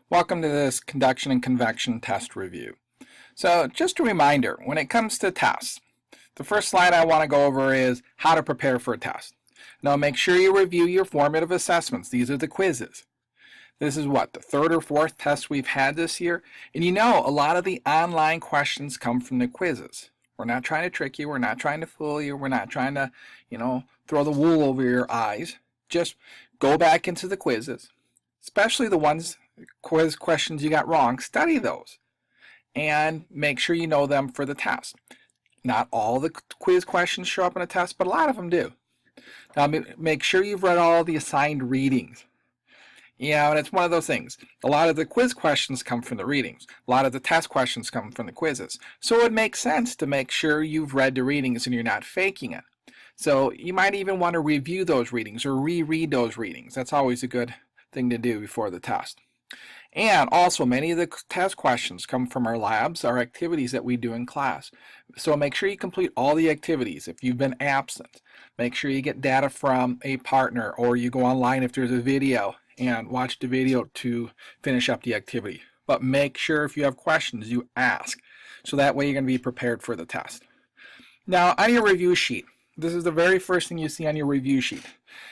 Welcome to this conduction and convection test review. So just a reminder, when it comes to tests, the first slide I want to go over is how to prepare for a test. Now make sure you review your formative assessments. These are the quizzes. This is what, the third or fourth test we've had this year? And you know, a lot of the online questions come from the quizzes. We're not trying to trick you. We're not trying to fool you. We're not trying to, throw the wool over your eyes. Just go back into the quizzes, especially the quiz questions you got wrong. Study those and make sure you know them for the test. Not all the quiz questions show up in a test, but a lot of them do. Now make sure you've read all the assigned readings. And it's one of those things. A lot of the quiz questions come from the readings. A lot of the test questions come from the quizzes. So it makes sense to make sure you've read the readings and you're not faking it. So you might even want to review those readings or reread those readings. That's always a good thing to do before the test. And also, many of the test questions come from our labs, our activities that we do in class. So make sure you complete all the activities. If you've been absent, make sure you get data from a partner, or you go online if there's a video and watch the video to finish up the activity. But make sure if you have questions, you ask. So that way you're going to be prepared for the test. Now, on your review sheet, this is the very first thing you see on your review sheet.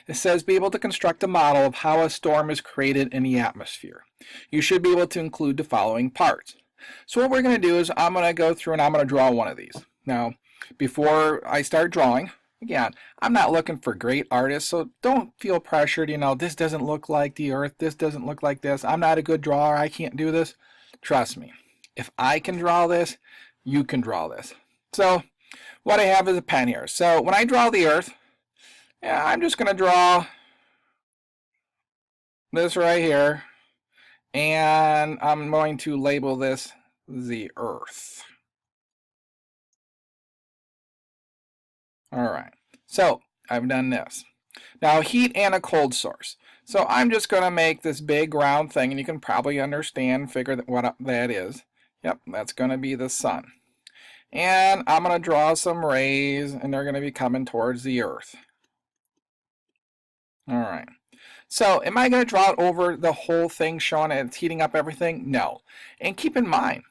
It says be able to construct a model of how a storm is created in the atmosphere. You should be able to include the following parts. So what we're going to do is I'm going to go through and I'm going to draw one of these. Now, before I start drawing, again, I'm not looking for great artists, so don't feel pressured, this doesn't look like the earth, this doesn't look like this, I'm not a good drawer, I can't do this. Trust me, if I can draw this, you can draw this. So what I have is a pen here. So when I draw the earth, I'm just going to draw this right here, and I'm going to label this the earth. All right, so I've done this. Now heat and a cold source. So I'm just going to make this big round thing, and you can probably understand, figure what that is. Yep, that's going to be the sun. And I'm going to draw some rays, and they're going to be coming towards the earth. All right. So am I going to draw it over the whole thing showing it's heating up everything? No. And keep in mind,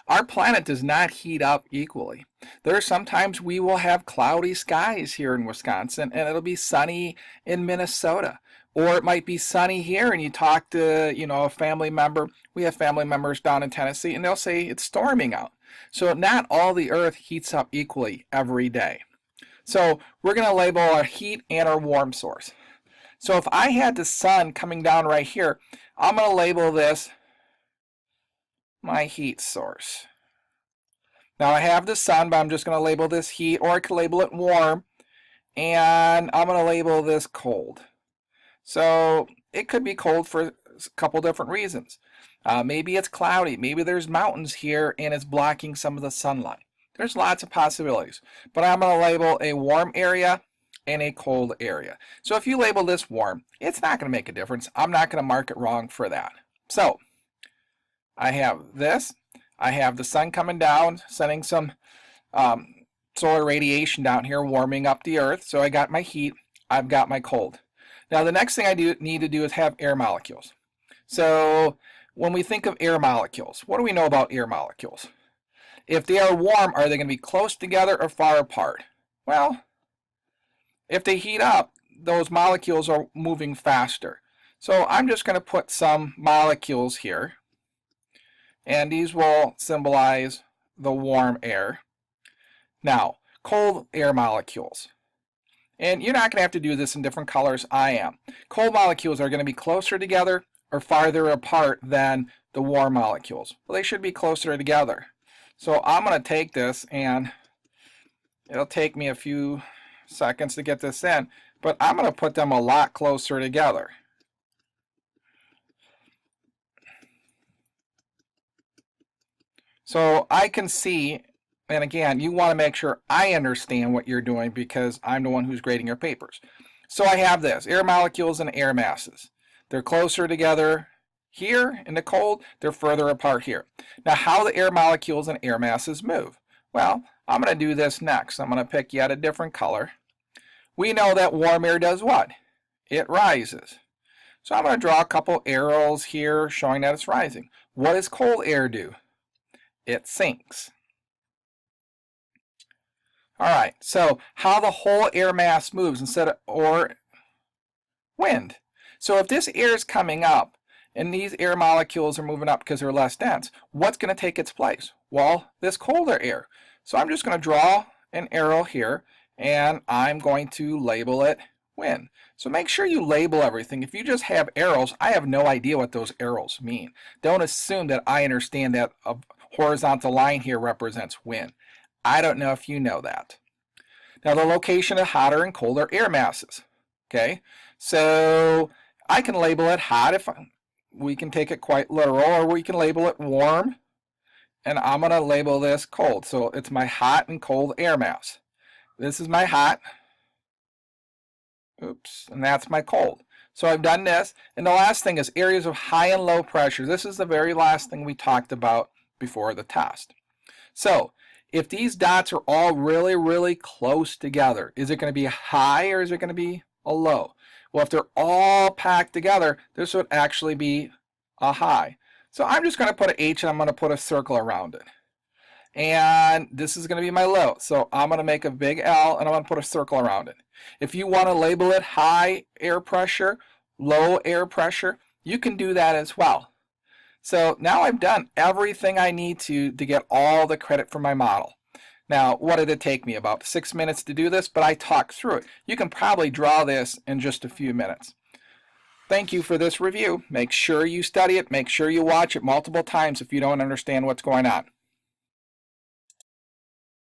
our planet does not heat up equally. There are sometimes we will have cloudy skies here in Wisconsin, and it'll be sunny in Minnesota. Or it might be sunny here, and you talk to, a family member. We have family members down in Tennessee, and they'll say it's storming out. So not all the earth heats up equally every day. So we're going to label our heat and our warm source. So if I had the sun coming down right here, I'm going to label this my heat source. Now I have the sun, but I'm just going to label this heat, or I could label it warm, and I'm going to label this cold. So it could be cold for a couple different reasons. Maybe it's cloudy, maybe there's mountains here and it's blocking some of the sunlight. There's lots of possibilities, but I'm going to label a warm area and a cold area. So if you label this warm, it's not going to make a difference. I'm not going to mark it wrong for that. So I have this. I have the sun coming down, sending some solar radiation down here, warming up the earth. So I got my heat. I've got my cold. Now the next thing I need to do is have air molecules. So when we think of air molecules, what do we know about air molecules? If they are warm, are they going to be close together or far apart? Well, if they heat up, those molecules are moving faster. So I'm just going to put some molecules here, and these will symbolize the warm air. Now, cold air molecules. And you're not going to have to do this in different colors. I am. Cold molecules are going to be closer together or farther apart than the warm molecules. Well, they should be closer together. So I'm going to take this, and it'll take me a few seconds to get this in, but I'm going to put them a lot closer together. So I can see, and again, you want to make sure I understand what you're doing because I'm the one who's grading your papers. So I have this, air molecules and air masses. They're closer together here in the cold, they're further apart here. Now how the air molecules and air masses move? Well, I'm going to do this next. I'm going to pick yet a different color. We know that warm air does what? It rises. So I'm going to draw a couple arrows here showing that it's rising. What does cold air do? It sinks. All right, so how the whole air mass moves or wind. So if this air is coming up and these air molecules are moving up because they're less dense, what's going to take its place? Well, this colder air. So I'm just going to draw an arrow here and I'm going to label it wind. So make sure you label everything. If you just have arrows, I have no idea what those arrows mean. Don't assume that I understand that a horizontal line here represents wind. I don't know if you know that. Now the location of hotter and colder air masses. Okay, so I can label it hot if we can take it quite literal, or we can label it warm, and I'm going to label this cold. So it's my hot and cold air mass. This is my hot, oops, and that's my cold. So I've done this, and the last thing is areas of high and low pressure. This is the very last thing we talked about before the test. So if these dots are all really, really close together, is it going to be high or is it going to be a low? Well, if they're all packed together, this would actually be a high. So I'm just going to put an H and I'm going to put a circle around it. And this is going to be my low. So I'm going to make a big L and I'm going to put a circle around it. If you want to label it high air pressure, low air pressure, you can do that as well. So now I've done everything I need to get all the credit for my model. Now, what did it take me? About 6 minutes to do this, but I talked through it. You can probably draw this in just a few minutes. Thank you for this review. Make sure you study it. Make sure you watch it multiple times if you don't understand what's going on.